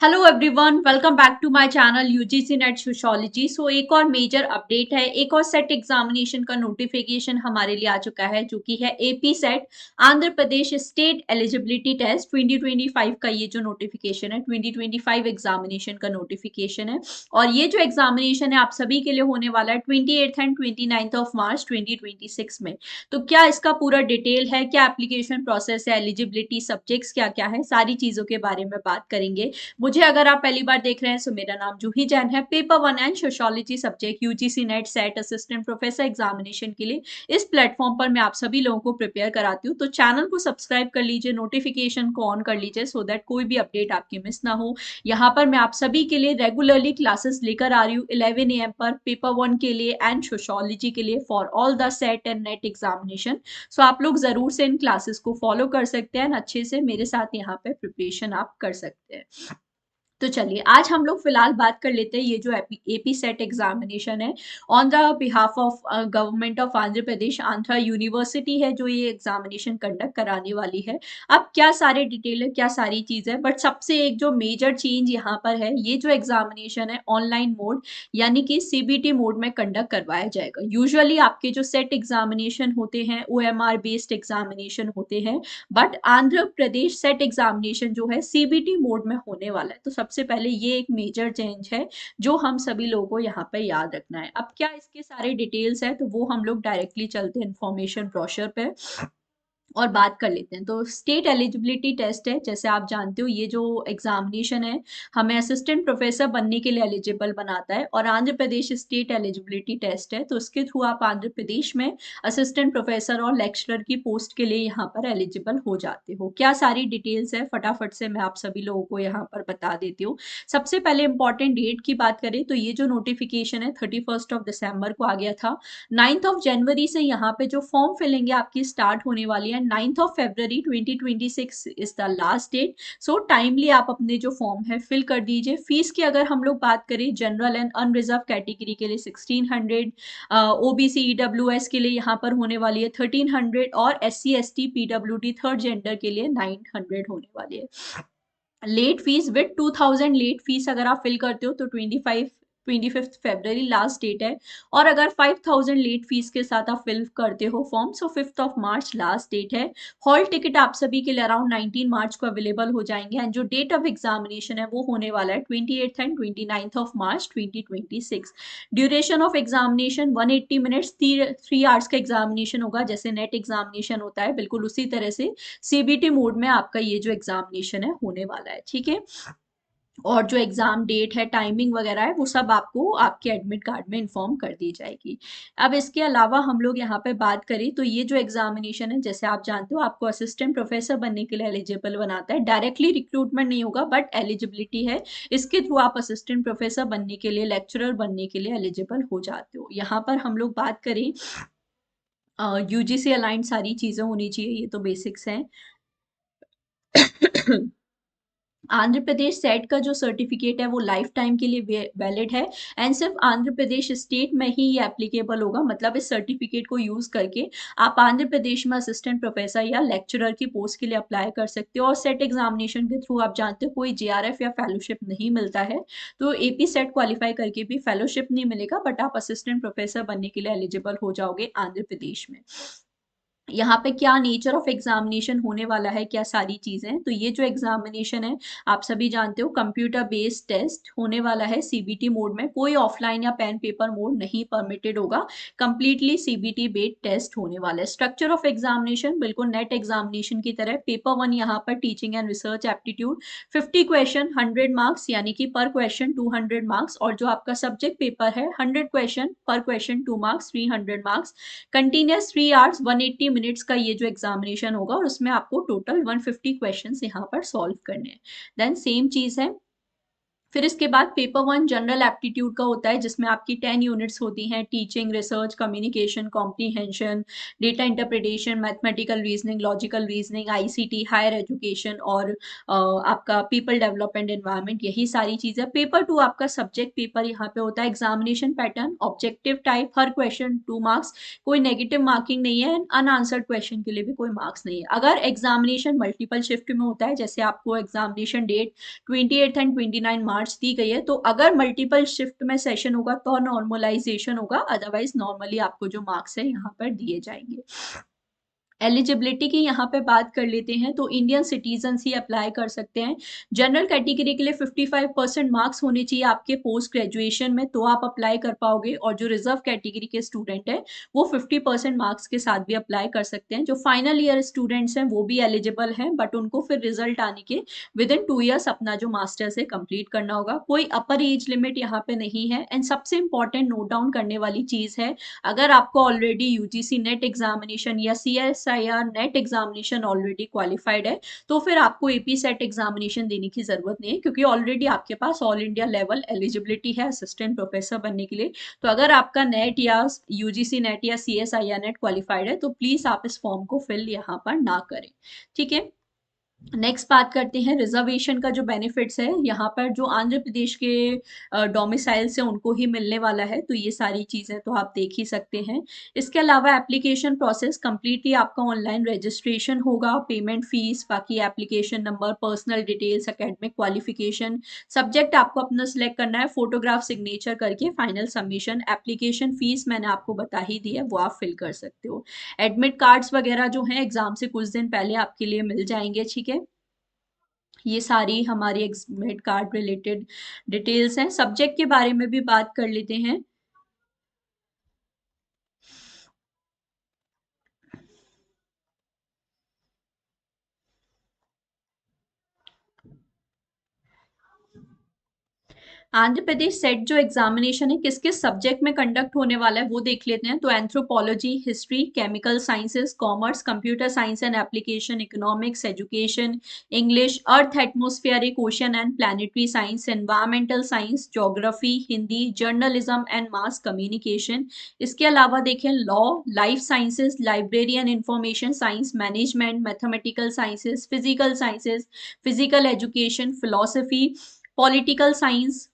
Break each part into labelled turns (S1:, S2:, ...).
S1: Hello everyone, welcome back to my channel UGC NET sociology. So एक और major update है, एक और सेट एग्जामिनेशन का नोटिफिकेशन हमारे लिए आ चुका है, जो कि है AP set Andhra Pradesh state eligibility test 2025 का। ये जो नोटिफिकेशन है 2025 एग्जामिनेशन का नोटिफिकेशन है, और ये जो एग्जामिनेशन है आप सभी के लिए होने वाला है 28 एंड 29 ऑफ मार्च 2026 में। तो क्या इसका पूरा डिटेल है, क्या एप्लीकेशन प्रोसेस है, एलिजिबिलिटी सब्जेक्ट्स क्या क्या है, सारी चीजों के बारे में बात करेंगे। मुझे अगर आप पहली बार देख रहे हैं तो मेरा नाम जूही जैन है। Paper 1 and sociology subject UGC net set assistant professor examination के लिए इस प्लेटफॉर्म पर मैं आप सभी लोगों को प्रिपेयर कराती हूँ। तो चैनल को सब्सक्राइब कर लीजिए, नोटिफिकेशन को ऑन कर लीजिए, सो दैट कोई भी अपडेट आपकी मिस ना हो। यहाँ पर मैं आप सभी के लिए रेगुलरली क्लासेस लेकर आ रही हूँ 11 AM पर, पेपर 1 के लिए एंड सोशियोलॉजी के लिए, for all the SET and NET examination. So आप लोग जरूर से इन क्लासेस को फॉलो कर सकते हैं, अच्छे से मेरे साथ यहाँ पे प्रिपरेशन आप कर सकते हैं। तो चलिए आज हम लोग फिलहाल बात कर लेते हैं ये जो एपी सेट एग्जामिनेशन है on the behalf of government of Andhra Pradesh. Andhra university है जो ये एग्जामिनेशन कंडक्ट कराने वाली है। अब क्या सारे डिटेल है, क्या सारी चीज है, बट सबसे एक जो मेजर चेंज यहाँ पर है, ये जो एग्जामिनेशन है ऑनलाइन मोड यानी कि सीबीटी मोड में कंडक्ट करवाया जाएगा। यूजुअली आपके जो सेट एग्जामिनेशन होते हैं ओएमआर बेस्ड एग्जामिनेशन होते हैं, but Andhra Pradesh set examination जो है सीबीटी मोड में होने वाला है। तो सबसे पहले ये एक मेजर चेंज है जो हम सभी लोगों को यहाँ पे याद रखना है। अब क्या इसके सारे डिटेल्स है, तो वो हम लोग डायरेक्टली चलते हैं इंफॉर्मेशन ब्रोशर पे और बात कर लेते हैं। तो स्टेट एलिजिबिलिटी टेस्ट है, जैसे आप जानते हो ये जो एग्जामिनेशन है हमें असिस्टेंट प्रोफेसर बनने के लिए एलिजिबल बनाता है, और Andhra Pradesh state eligibility test है, तो उसके थ्रू आप आंध्र प्रदेश में असिस्टेंट प्रोफेसर और लेक्चरर की पोस्ट के लिए यहाँ पर एलिजिबल हो जाते हो। क्या सारी डिटेल्स है फटाफट से मैं आप सभी लोगों को यहाँ पर बता देती हूँ। सबसे पहले इंपॉर्टेंट डेट की बात करें तो ये जो नोटिफिकेशन है 31 दिसंबर को आ गया था। 9 जनवरी से यहाँ पे जो फॉर्म फिलिंग है आपकी स्टार्ट होने वाली है। 9 February 2026 is the last date. So timely आप अपने जो फॉर्म है फिल कर दीजिए। फीस की अगर हम लोग बात करें जनरल एंड अनरिजर्व कैटेगरी के लिए 1600, ओबीसी ईडब्ल्यूएस के लिए यहाँ पर होने वाली है 1300, और SC ST PWD third gender के लिए 900 होने वाली है। Late fee with 2000 late fee अगर आप फिल करते हो तो 25th फरवरी लास्ट डेट है, और अगर 5000 लेट फीस के साथ आप फिल करते हो फॉर्म सो 5 मार्च लास्ट डेट है। हॉल टिकट आप सभी के लिए अराउंड 19 मार्च को अवेलेबल हो जाएंगे, एंड जो डेट ऑफ एग्जामिनेशन है वो होने वाला है 28 and 29 of March 2026। Duration of examination 180 minutes, 3 hours का एग्जामिनेशन होगा, जैसे नेट एग्जामिनेशन होता है बिल्कुल उसी तरह से सीबीटी मोड में आपका ये जो एग्जामिनेशन है होने वाला है। ठीक है, और जो एग्जाम डेट है, टाइमिंग वगैरह है, वो सब आपको आपके एडमिट कार्ड में इन्फॉर्म कर दी जाएगी। अब इसके अलावा हम लोग यहाँ पे बात करें तो ये जो एग्जामिनेशन है जैसे आप जानते हो आपको असिस्टेंट प्रोफेसर बनने के लिए एलिजिबल बनाता है। डायरेक्टली रिक्रूटमेंट नहीं होगा बट एलिजिबिलिटी है, इसके थ्रू आप असिस्टेंट प्रोफेसर बनने के लिए, लेक्चरर बनने के लिए एलिजिबल हो जाते हो। यहाँ पर हम लोग बात करें यूजीसी अलाइंड सारी चीजें होनी चाहिए, ये तो बेसिक्स हैं। आंध्र प्रदेश सेट का जो सर्टिफिकेट है वो लाइफ टाइम के लिए वैलिड है, एंड सिर्फ आंध्र प्रदेश स्टेट में ही ये एप्लीकेबल होगा। मतलब इस सर्टिफिकेट को यूज करके आप आंध्र प्रदेश में असिस्टेंट प्रोफेसर या लेक्चरर की पोस्ट के लिए अप्लाई कर सकते हो। और सेट एग्जामिनेशन के थ्रू आप जानते हो कोई JRF या फेलोशिप नहीं मिलता है, तो एपी सेट क्वालिफाई करके भी फेलोशिप नहीं मिलेगा, बट आप असिस्टेंट प्रोफेसर बनने के लिए एलिजिबल हो जाओगे आंध्र प्रदेश में। यहाँ पे क्या नेचर ऑफ एग्जामिनेशन होने वाला है, क्या सारी चीजें, तो ये जो एग्जामिनेशन है आप सभी जानते हो कंप्यूटर बेस्ड टेस्ट होने वाला है सीबीटी मोड में। कोई ऑफलाइन या पेन पेपर मोड नहीं परमिटेड होगा, कंप्लीटली सीबीटी बेस्ड टेस्ट होने वाला है। स्ट्रक्चर ऑफ एग्जामिनेशन बिल्कुल नेट एग्जामिनेशन की तरह। पेपर 1 यहाँ पर teaching and research aptitude 50 question 100 marks, यानी कि पर क्वेश्चन 200 मार्क्स, और जो आपका सब्जेक्ट पेपर है 100 क्वेश्चन पर question 2 marks 300 marks. Continuous 3 hours 180 minutes का ये जो एग्जामिनेशन होगा, और उसमें आपको टोटल 150 क्वेश्चंस यहाँ पर सॉल्व करने हैं। देन सेम चीज है फिर इसके बाद पेपर वन जनरल एप्टीट्यूड का होता है, जिसमें आपकी 10 यूनिट्स होती हैं, teaching, research, communication, comprehension, data interpretation, mathematical reasoning, logical reasoning, ICT, higher education और आपका पीपल डेवलपमेंट एनवायरनमेंट, यही सारी चीज़ें। पेपर टू आपका सब्जेक्ट पेपर यहाँ पे होता है। एग्जामिनेशन पैटर्न ऑब्जेक्टिव टाइप, हर क्वेश्चन 2 मार्क्स, कोई नेगेटिव मार्किंग नहीं है, अनआंसर्ड क्वेश्चन के लिए भी कोई मार्क्स नहीं है। अगर एग्जामिनेशन मल्टीपल शिफ्ट में होता है, जैसे आपको एग्जामिनेशन डेट 28 एंड 29 मार्च दी गई है, तो अगर मल्टीपल शिफ्ट में सेशन होगा तो नॉर्मलाइजेशन होगा, अदरवाइज नॉर्मली आपको जो मार्क्स है यहाँ पर दिए जाएंगे। एलिजिबिलिटी की यहाँ पे बात कर लेते हैं, तो इंडियन सिटीजन ही अप्लाई कर सकते हैं। जनरल कैटेगरी के लिए 55% मार्क्स होने चाहिए आपके पोस्ट ग्रेजुएशन में, तो आप अप्लाई कर पाओगे। और जो रिजर्व कैटेगरी के स्टूडेंट है वो 50% मार्क्स के साथ भी अप्लाई कर सकते हैं। जो फाइनल ईयर स्टूडेंट्स हैं वो भी एलिजिबल हैं, बट उनको फिर रिजल्ट आने के विद इन 2 ईयर्स अपना जो मास्टर्स है कंप्लीट करना होगा। कोई अपर एज लिमिट यहाँ पे नहीं है। एंड सबसे इंपॉर्टेंट नोट डाउन करने वाली चीज है, अगर आपको ऑलरेडी यूजीसी नेट एग्जामिनेशन या CSIR net examination already qualified है, तो फिर आपको एपी सेट एग्जामिनेशन देने की जरूरत नहीं है, क्योंकि ऑलरेडी आपके पास ऑल इंडिया लेवल एलिजिबिलिटी है असिस्टेंट प्रोफेसर बनने के लिए। तो अगर आपका नेट या यूजीसी नेट या सीएसआईआर नेट क्वालिफाइड है, तो प्लीज आप इस फॉर्म को फिल यहाँ पर ना करें, ठीक है। नेक्स्ट बात करते हैं रिजर्वेशन का जो बेनिफिट्स है, यहाँ पर जो आंध्र प्रदेश के डोमिसाइल से उनको ही मिलने वाला है, तो ये सारी चीज़ें तो आप देख ही सकते हैं। इसके अलावा एप्लीकेशन प्रोसेस कंप्लीटली आपका ऑनलाइन रजिस्ट्रेशन होगा, पेमेंट फीस, बाकी application number, personal details, academic qualification, subject आपको अपना सिलेक्ट करना है, फोटोग्राफ सिग्नेचर करके फाइनल सबमिशन। एप्लीकेशन फीस मैंने आपको बता ही दी है, वो आप फिल कर सकते हो। एडमिट कार्ड्स वगैरह जो हैं एग्जाम से कुछ दिन पहले आपके लिए मिल जाएंगे, ठीक है। ये सारी हमारी एडमिट कार्ड रिलेटेड डिटेल्स हैं। सब्जेक्ट के बारे में भी बात कर लेते हैं। आंध्र प्रदेश सेट जो एग्जामिनेशन है किस किस सब्जेक्ट में कंडक्ट होने वाला है वो देख लेते हैं। तो anthropology, history, chemical sciences, commerce, computer science and application, economics, education, English, earth atmospheric, ocean and planetary science, environmental science, geography, Hindi, journalism and mass communication. इसके अलावा देखें law, life sciences, library and information science, management, mathematical sciences, physical sciences, physical education, philosophy, political science,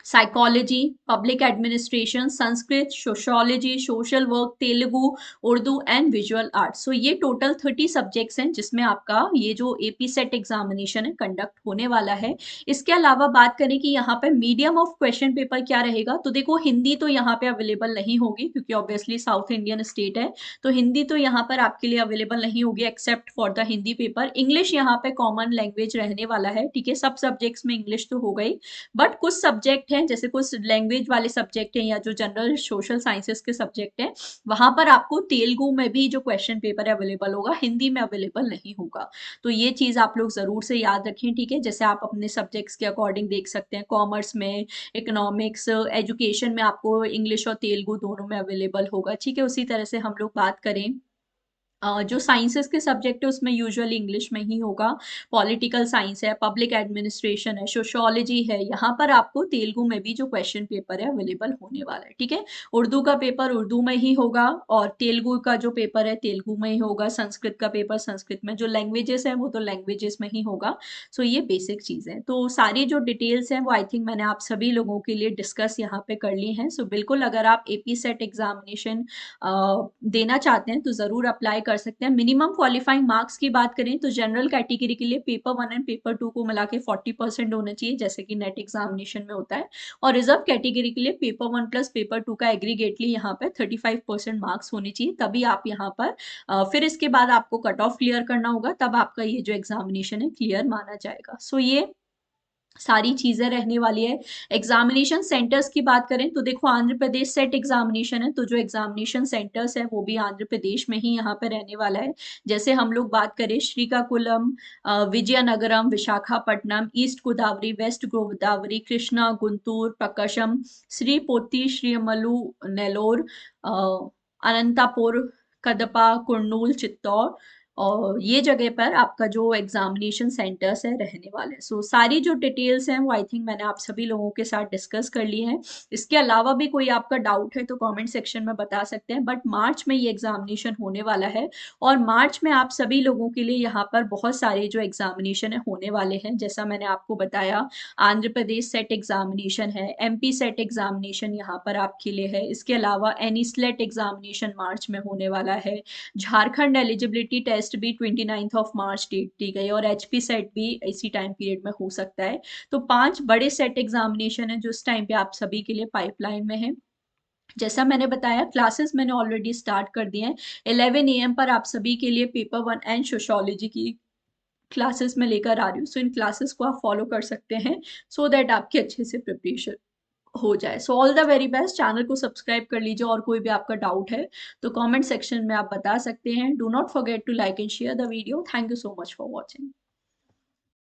S1: psychology, public administration, Sanskrit, sociology, social work, Telugu, Urdu and visual arts. So ये total 30 subjects हैं जिसमें आपका ये जो AP set examination है conduct होने वाला है। इसके अलावा बात करें कि यहाँ पे मीडियम ऑफ क्वेश्चन पेपर क्या रहेगा, तो देखो हिंदी तो यहाँ पे अवेलेबल नहीं होगी, क्योंकि ऑब्वियसली साउथ इंडियन स्टेट है, तो हिंदी तो यहाँ पर आपके लिए अवेलेबल नहीं होगी except for the Hindi paper. English यहाँ पे कॉमन लैंग्वेज रहने वाला है, ठीक है। सब सब्जेक्ट्स में इंग्लिश तो हो गई, बट कुछ सब्जेक्ट हैं जैसे कुछ लैंग्वेज वाले सब्जेक्ट हैं या जो जनरल सोशल साइंसेस के सब्जेक्ट हैं, वहां पर आपको तेलुगु में भी जो क्वेश्चन पेपर अवेलेबल होगा, हिंदी में अवेलेबल नहीं होगा। तो ये चीज आप लोग जरूर से याद रखें, ठीक है। जैसे आप अपने सब्जेक्ट्स के अकॉर्डिंग देख सकते हैं, कॉमर्स में, इकोनॉमिक्स, एजुकेशन में आपको इंग्लिश और तेलुगु दोनों में अवेलेबल होगा, ठीक है। उसी तरह से हम लोग बात करें जो साइंसेस के सब्जेक्ट है उसमें यूजुअली इंग्लिश में ही होगा। पॉलिटिकल साइंस है, पब्लिक एडमिनिस्ट्रेशन है, सोशियोलॉजी है, यहाँ पर आपको तेलुगु में भी जो क्वेश्चन पेपर है अवेलेबल होने वाला है, ठीक है। उर्दू का पेपर उर्दू में ही होगा, और तेलुगु का जो पेपर है तेलुगु में ही होगा, संस्कृत का पेपर संस्कृत में, जो लैंग्वेजेस है वो तो लैंग्वेजेस में ही होगा। सो ये बेसिक चीज़ है। तो सारी जो डिटेल्स हैं वो आई थिंक मैंने आप सभी लोगों के लिए डिस्कस यहाँ पे कर ली हैं। सो बिल्कुल अगर आप एपी सेट एग्जामिनेशन देना चाहते हैं तो ज़रूर अप्लाई कर सकते हैं। मिनिमम क्वालिफाइंग मार्क्स की बात करें तो जनरल कैटेगरी के लिए paper one and paper two को मिला के 40% होना चाहिए, जैसे कि नेट एग्जामिनेशन में होता है। और रिजर्व कैटेगरी के लिए paper one plus paper two का एग्रीगेटली यहाँ पे 35% मार्क्स होने चाहिए, तभी आप यहाँ पर फिर इसके बाद आपको कट ऑफ क्लियर करना होगा, तब आपका ये जो एग्जामिनेशन है क्लियर माना जाएगा। सो ये सारी चीजें रहने वाली है। एग्जामिनेशन सेंटर्स की बात करें तो देखो आंध्र प्रदेश सेट एग्जामिनेशन है, तो जो एग्जामिनेशन सेंटर्स है वो भी आंध्र प्रदेश में ही यहाँ पे रहने वाला है। जैसे हम लोग बात करें श्रीकाकुलम, विजयनगरम, विशाखापट्टनम, ईस्ट गोदावरी, वेस्ट गोदावरी, कृष्णा, गुंटूर, प्रकाशम, श्री पोती, श्रीमलू, नेलोर, अनंतापुर, कदपा, कुर्नूल, चित्तौड़, और ये जगह पर आपका जो एग्जामिनेशन सेंटर्स है रहने वाले हैं। सो सारी जो डिटेल्स हैं वो आई थिंक मैंने आप सभी लोगों के साथ डिस्कस कर ली हैं। इसके अलावा भी कोई आपका डाउट है तो कमेंट सेक्शन में बता सकते हैं। बट मार्च में ये एग्जामिनेशन होने वाला है और मार्च में आप सभी लोगों के लिए यहाँ पर बहुत सारे जो एग्जामिनेशन है होने वाले हैं। जैसा मैंने आपको बताया, आंध्र प्रदेश सेट एग्जामिनेशन है, एमपी सेट एग्जामिनेशन यहाँ पर आपके लिए है। इसके अलावा एनी स्लेट एग्जामिनेशन मार्च में होने वाला है। झारखंड एलिजिबिलिटी टेस्ट भी 29 ऑफ मार्च डेट दी गई और एचपी सेट भी इसी टाइम पीरियड में हो सकता है। तो 5 बड़े सेट एग्जामिनेशन है जो इस टाइम पे आप सभी के लिए पाइपलाइन में है। जैसा मैंने बताया, क्लासेस मैंने ऑलरेडी स्टार्ट कर दिए हैं। 11 AM पर आप सभी के लिए पेपर 1 एंड सोशियोलॉजी की क्लासेस में लेकर आ रही हूँ। सो इन क्लासेस को आप फॉलो कर सकते हैं सो दैट आपकी अच्छे से प्रिपरेशन हो जाए। So all the very best. Channel को सब्सक्राइब कर लीजिए और कोई भी आपका डाउट है तो कमेंट सेक्शन में आप बता सकते हैं। Do not forget to like and share the video. Thank you so much for watching.